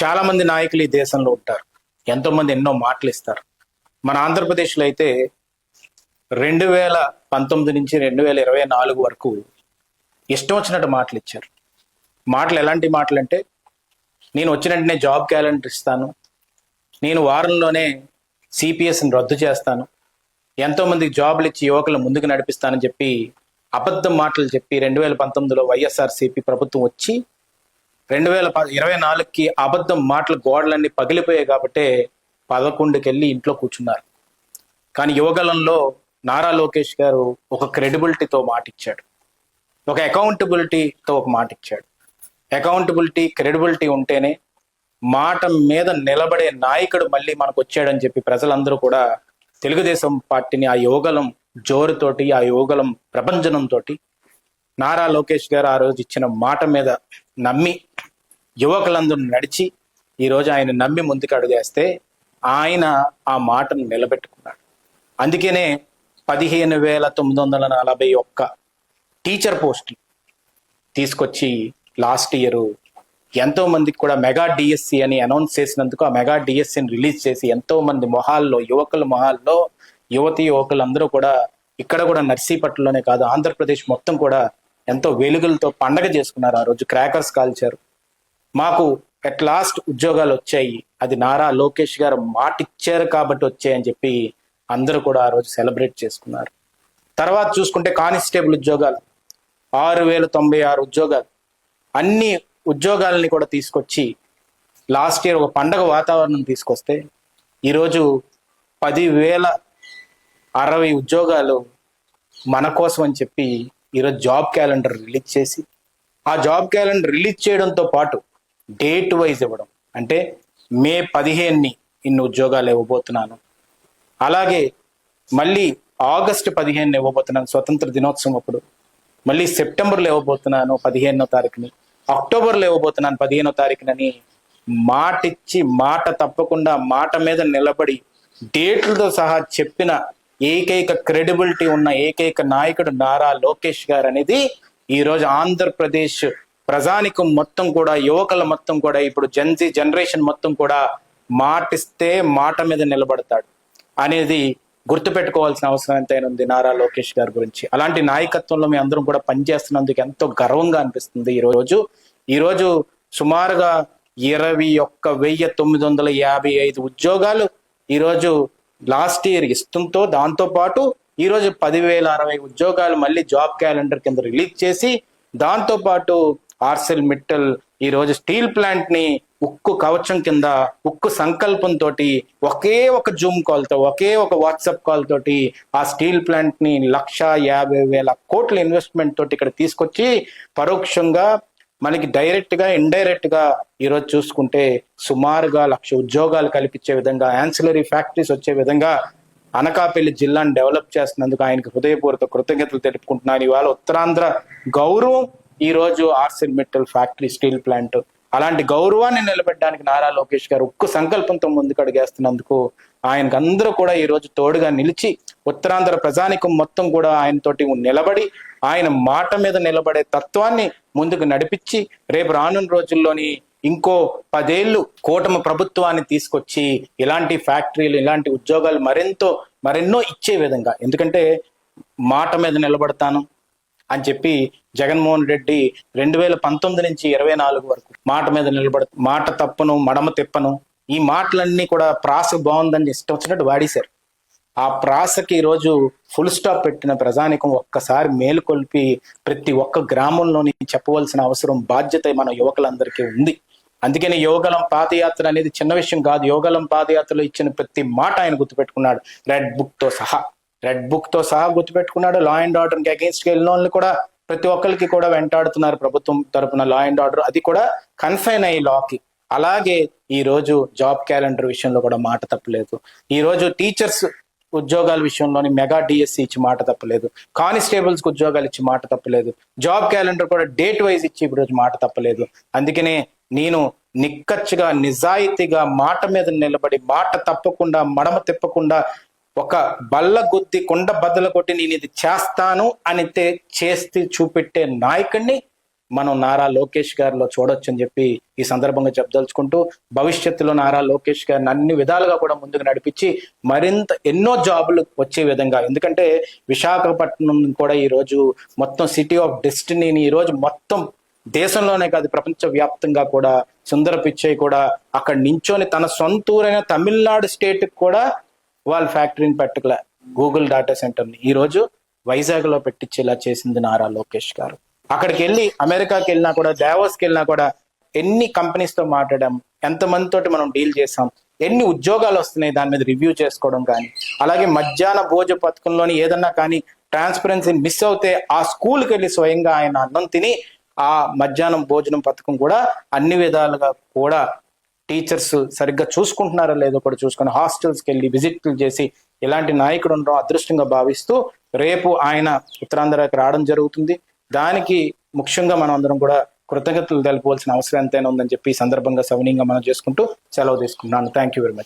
చాలా మంది నాయకులు ఈ దేశంలో ఉంటారు. ఎంతో మంది ఎన్నో మాటలు ఇస్తారు. మన ఆంధ్రప్రదేశ్లో అయితే 2019 నుంచి 2024 వరకు ఇష్టం వచ్చినట్టు మాటలు ఇచ్చారు. మాటలు ఎలాంటి మాటలు అంటే, నేను వచ్చిన వెంటనే జాబ్ క్యాలెండర్ ఇస్తాను, నేను వారంలోనే సిపిఎస్ని రద్దు చేస్తాను, ఎంతో మందికి జాబులు ఇచ్చి యువకులు ముందుకు నడిపిస్తానని చెప్పి అబద్ధం మాటలు చెప్పి 2019లో వైఎస్ఆర్సీపీ ప్రభుత్వం వచ్చి 2024కి అబద్ధం మాటలు గోడలన్నీ పగిలిపోయాయి కాబట్టే 11కి వెళ్ళి ఇంట్లో కూర్చున్నారు. కానీ యువగలంలో నారా లోకేష్ గారు ఒక క్రెడిబిలిటీతో మాట ఇచ్చాడు, ఒక అకౌంటబిలిటీతో ఒక మాట ఇచ్చాడు. అకౌంటబిలిటీ, క్రెడిబిలిటీ ఉంటేనే మాట మీద నిలబడే నాయకుడు మళ్ళీ మనకు వచ్చాడని చెప్పి ప్రజలందరూ కూడా తెలుగుదేశం పార్టీని ఆ యువగలం జోరుతోటి, ఆ యువగలం ప్రభంజనంతో నారా లోకేష్ గారు ఆ రోజు ఇచ్చిన మాట మీద నమ్మి యువకులందరూ నడిచి ఈరోజు ఆయన నమ్మి ముందుకు అడుగేస్తే ఆయన ఆ మాటను నిలబెట్టుకున్నాడు. అందుకనే 15,941 టీచర్ పోస్టులు తీసుకొచ్చి లాస్ట్ ఇయర్ ఎంతో మందికి కూడా మెగా డిఎస్సి అని అనౌన్స్ చేసినందుకు ఆ మెగా డిఎస్సిని రిలీజ్ చేసి ఎంతో మంది మొహాల్లో, యువకుల మొహాల్లో, యువతి యువకులందరూ కూడా ఇక్కడ కూడా నర్సీపట్నంలోనే కాదు ఆంధ్రప్రదేశ్ మొత్తం కూడా ఎంతో వెలుగులతో పండగ చేసుకున్నారు. ఆ రోజు క్రాకర్స్ కాల్చారు. మాకు అట్ లాస్ట్ ఉద్యోగాలు వచ్చాయి, అది నారా లోకేష్ గారు మాట ఇచ్చారు కాబట్టి వచ్చాయని చెప్పి అందరూ కూడా ఆ రోజు సెలబ్రేట్ చేసుకున్నారు. తర్వాత చూసుకుంటే కానిస్టేబుల్ ఉద్యోగాలు 6,096 ఉద్యోగాలు, అన్ని ఉద్యోగాలని కూడా తీసుకొచ్చి లాస్ట్ ఇయర్ ఒక పండగ వాతావరణం తీసుకొస్తే ఈరోజు 10,060 ఉద్యోగాలు మన కోసం అని చెప్పి ఈరోజు జాబ్ క్యాలెండర్ రిలీజ్ చేసి, ఆ జాబ్ క్యాలెండర్ రిలీజ్ చేయడంతో పాటు డేట్ వైజ్ ఇవ్వడం, అంటే మే 15ని ఇన్ని ఉద్యోగాలు ఇవ్వబోతున్నాను, అలాగే మళ్ళీ ఆగస్టు 15ని ఇవ్వబోతున్నాను స్వతంత్ర దినోత్సవం అప్పుడు, మళ్ళీ సెప్టెంబర్లో ఇవ్వబోతున్నాను 15వ తారీఖుని, అక్టోబర్లో ఇవ్వబోతున్నాను 15వ తారీఖునని మాట ఇచ్చి మాట తప్పకుండా మాట మీద నిలబడి డేట్లతో సహా చెప్పిన ఏకైక క్రెడిబిలిటీ ఉన్న ఏకైక నాయకుడు నారా లోకేష్ గారు అనేది ఈరోజు ఆంధ్రప్రదేశ్ ప్రజానికం మొత్తం కూడా, యువకుల మొత్తం కూడా, ఇప్పుడు జెన్జీ జనరేషన్ మొత్తం కూడా మాటిస్తే మాట మీద నిలబడతాడు అనేది గుర్తుపెట్టుకోవాల్సిన అవసరం ఎంతైనా ఉంది నారా లోకేష్ గారి గురించి. అలాంటి నాయకత్వంలో మేము అందరం కూడా పనిచేస్తున్నందుకు ఎంతో గర్వంగా అనిపిస్తుంది. ఈరోజు సుమారుగా 21,955 ఉద్యోగాలు ఈరోజు లాస్ట్ ఇయర్ ఇస్తుంతో, దాంతో పాటు ఈరోజు 10,060 ఉద్యోగాలు మళ్ళీ జాబ్ క్యాలెండర్ కింద రిలీజ్ చేసి, దాంతో పాటు ఆర్సెల్ మిట్టల్ ఈరోజు స్టీల్ ప్లాంట్ ని ఉక్కు కవచం కింద, ఉక్కు సంకల్పంతో ఒకే ఒక జూమ్ కాల్ తో, ఒకే ఒక వాట్సాప్ కాల్ తోటి ఆ స్టీల్ ప్లాంట్ ని 1,50,000 కోట్ల ఇన్వెస్ట్మెంట్ తోటి ఇక్కడ తీసుకొచ్చి పరోక్షంగా మనకి డైరెక్ట్ గా, ఇండైరెక్ట్ గా ఈరోజు చూసుకుంటే సుమారుగా 1,00,000 ఉద్యోగాలు కల్పించే విధంగా, యాన్సిలరీ ఫ్యాక్టరీస్ వచ్చే విధంగా అనకాపల్లి జిల్లాను డెవలప్ చేస్తున్నందుకు ఆయనకి హృదయపూర్వక కృతజ్ఞతలు తెలుపుకుంటున్నాను. ఇవాళ ఉత్తరాంధ్ర గౌరవం ఈరోజు ఆర్సెల్ మిట్టల్ ఫ్యాక్టరీ, స్టీల్ ప్లాంట్. అలాంటి గౌరవాన్ని నిలబెట్టడానికి నారా లోకేష్ గారు ఉక్కు సంకల్పంతో ముందుకు అడుగేస్తున్నందుకు ఆయనకు అందరూ కూడా ఈరోజు తోడుగా నిలిచి, ఉత్తరాంధ్ర ప్రజానికం మొత్తం కూడా ఆయనతోటి నిలబడి, ఆయన మాట మీద నిలబడే తత్వాన్ని ముందుకు నడిపించి, రేపు రానున్న రోజుల్లోని ఇంకో 10 ఏళ్ళు కూటమి ప్రభుత్వాన్ని తీసుకొచ్చి ఇలాంటి ఫ్యాక్టరీలు, ఇలాంటి ఉద్యోగాలు మరెన్నో ఇచ్చే విధంగా, ఎందుకంటే మాట మీద నిలబడతాను అని చెప్పి జగన్మోహన్ రెడ్డి 2019 నుంచి 24 వరకు మాట మీద మాట తప్పను, మడమ తిప్పను, ఈ మాటలన్నీ కూడా ప్రాస బాగుందని ఇష్టం వచ్చినట్టు వాడేశారు. ఆ ప్రాసకి ఈరోజు ఫుల్ స్టాప్ పెట్టిన ప్రజానికం ఒక్కసారి మేలుకొల్పి ప్రతి ఒక్క గ్రామంలోని చెప్పవలసిన అవసరం, బాధ్యత మన యువకులందరికీ ఉంది. అందుకని యువగలం పాదయాత్ర అనేది చిన్న విషయం కాదు. యువగలం పాదయాత్రలో ఇచ్చిన ప్రతి మాట ఆయన గుర్తుపెట్టుకున్నాడు, రెడ్ బుక్ తో సహా గుర్తుపెట్టుకున్నాడు. లా అండ్ ఆర్డర్కి అగేన్స్ట్ వెళ్ళిన వాళ్ళని కూడా ప్రతి ఒక్కరికి కూడా వెంటాడుతున్నారు ప్రభుత్వం తరపున లా అండ్ ఆర్డర్, అది కూడా కన్ఫైన్ అయ్యి లాకి. అలాగే ఈ రోజు జాబ్ క్యాలెండర్ విషయంలో కూడా మాట తప్పలేదు. ఈ రోజు టీచర్స్ ఉద్యోగాల విషయంలోని మెగా డిఎస్సి ఇచ్చి మాట తప్పలేదు, కానిస్టేబుల్స్ కి ఉద్యోగాలు ఇచ్చి మాట తప్పలేదు, జాబ్ క్యాలెండర్ కూడా డేట్ వైజ్ ఇచ్చి ఇప్పుడు మాట తప్పలేదు. అందుకనే నేను నిక్కచ్చిగా, నిజాయితీగా మాట మీద నిలబడి మాట తప్పకుండా, మడమ తిప్పకుండా, ఒక బల్ల గుద్ది కొండ బద్దలు కొట్టి నేను ఇది చేస్తాను అని చేసి చూపెట్టే నాయకుడిని మనం నారా లోకేష్ గారిలో చూడొచ్చు అని చెప్పి ఈ సందర్భంగా చెప్పదలుచుకుంటూ, భవిష్యత్తులో నారా లోకేష్ గారిని అన్ని విధాలుగా కూడా ముందుకు నడిపించి మరింత ఎన్నో జాబులు వచ్చే విధంగా, ఎందుకంటే విశాఖపట్నం కూడా ఈ రోజు మొత్తం సిటీ ఆఫ్ డెస్టినీని ఈ రోజు మొత్తం దేశంలోనే కాదు ప్రపంచ వ్యాప్తంగా కూడా సుందర పిచ్చై కూడా అక్కడ నించొని తన సొంతూరైన తమిళనాడు స్టేట్ కూడా వాళ్ళ ఫ్యాక్టరీని పెట్టగల గూగుల్ డేటా సెంటర్ని ఈ రోజు వైజాగ్ లో పెట్టించేలా చేసింది నారా లోకేష్ గారు. అక్కడికి వెళ్ళి అమెరికాకి వెళ్ళినా కూడా, దావోస్కి వెళ్ళినా కూడా ఎన్ని కంపెనీస్ తో మాట్లాడాం, ఎంతమంది తోటి మనం డీల్ చేసాం, ఎన్ని ఉద్యోగాలు వస్తున్నాయి దాని మీద రివ్యూ చేసుకోవడం కానీ, అలాగే మధ్యాహ్న భోజ పథకంలోని ఏదన్నా కానీ ట్రాన్స్పరెన్సీ మిస్ అవుతే ఆ స్కూల్కి వెళ్ళి స్వయంగా ఆయన అన్నం తిని ఆ మధ్యాహ్నం భోజనం పథకం కూడా అన్ని విధాలుగా కూడా టీచర్స్ సరిగ్గా చూసుకుంటున్నారో లేదో కూడా చూసుకొని హాస్టల్స్కి వెళ్ళి విజిట్లు చేసి ఇలాంటి నాయకుడు ఉండడం అదృష్టంగా భావిస్తూ రేపు ఆయన ఉత్తరాంధ్రకి రావడం జరుగుతుంది. దానికి ముఖ్యంగా మనం అందరం కూడా కృతజ్ఞతలు తెలుపవలసిన అవసరం ఎంతైనా ఉందని చెప్పి ఈ సందర్భంగా సవినీయంగా మనం చేసుకుంటూ సెలవు తీసుకుంటున్నాను. Thank you very much.